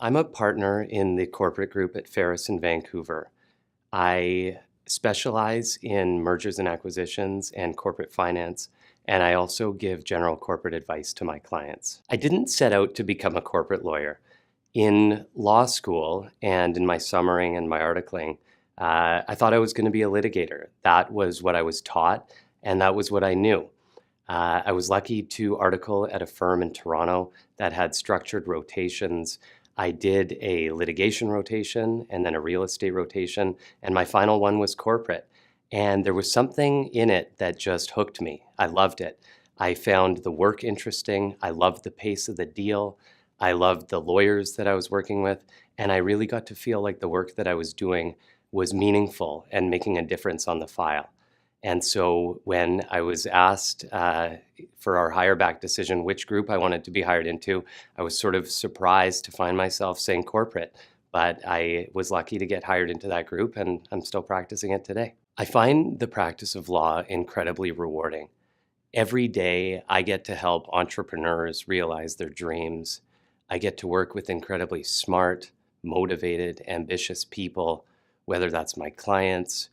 I'm a partner in the corporate group at Farris in Vancouver. I specialize in mergers and acquisitions and corporate finance, and I also give general corporate advice to my clients. I didn't set out to become a corporate lawyer. In law school and in my summaring and my articling, I thought I was going to be a litigator. That was what I was taught, and that was what I knew. I was lucky to article at a firm in Toronto that had structured rotations. I did a litigation rotation and then a real estate rotation, and my final one was corporate. And there was something in it that just hooked me. I loved it. I found the work interesting. I loved the pace of the deal. I loved the lawyers that I was working with, and I really got to feel like the work that I was doing was meaningful and making a difference on the file. And so when I was asked for our hire back decision, which group I wanted to be hired into, I was sort of surprised to find myself saying corporate, but I was lucky to get hired into that group, and I'm still practicing it today. I find the practice of law incredibly rewarding. Every day I get to help entrepreneurs realize their dreams. I get to work with incredibly smart, motivated, ambitious people, whether that's my clients,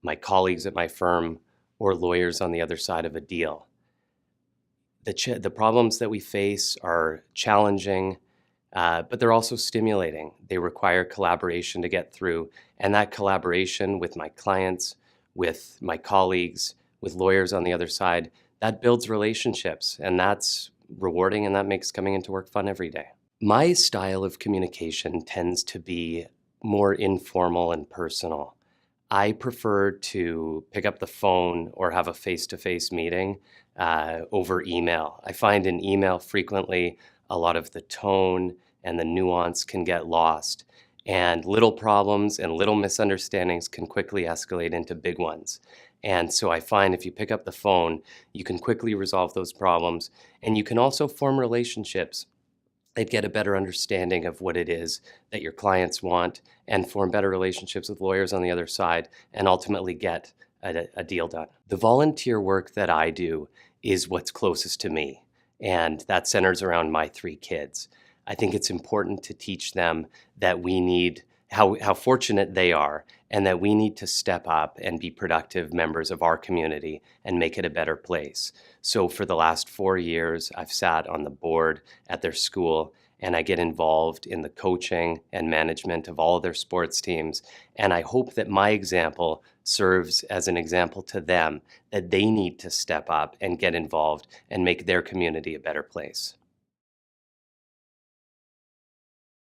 my colleagues at my firm, or lawyers on the other side of a deal. The problems that we face are challenging, but they're also stimulating. They require collaboration to get through, and that collaboration with my clients, with my colleagues, with lawyers on the other side, that builds relationships, and that's rewarding, and that makes coming into work fun every day. My style of communication tends to be more informal and personal. I prefer to pick up the phone or have a face-to-face meeting over email. I find in email frequently a lot of the tone and the nuance can get lost, and little problems and little misunderstandings can quickly escalate into big ones. And so I find if you pick up the phone, you can quickly resolve those problems, and you can also form relationships. They'd get a better understanding of what it is that your clients want and form better relationships with lawyers on the other side and ultimately get a deal done. The volunteer work that I do is what's closest to me, and that centers around my 3 kids. I think it's important to teach them that we need how fortunate they are and that we need to step up and be productive members of our community and make it a better place. So for the last 4 years, I've sat on the board at their school, and I get involved in the coaching and management of all of their sports teams. And I hope that my example serves as an example to them that they need to step up and get involved and make their community a better place.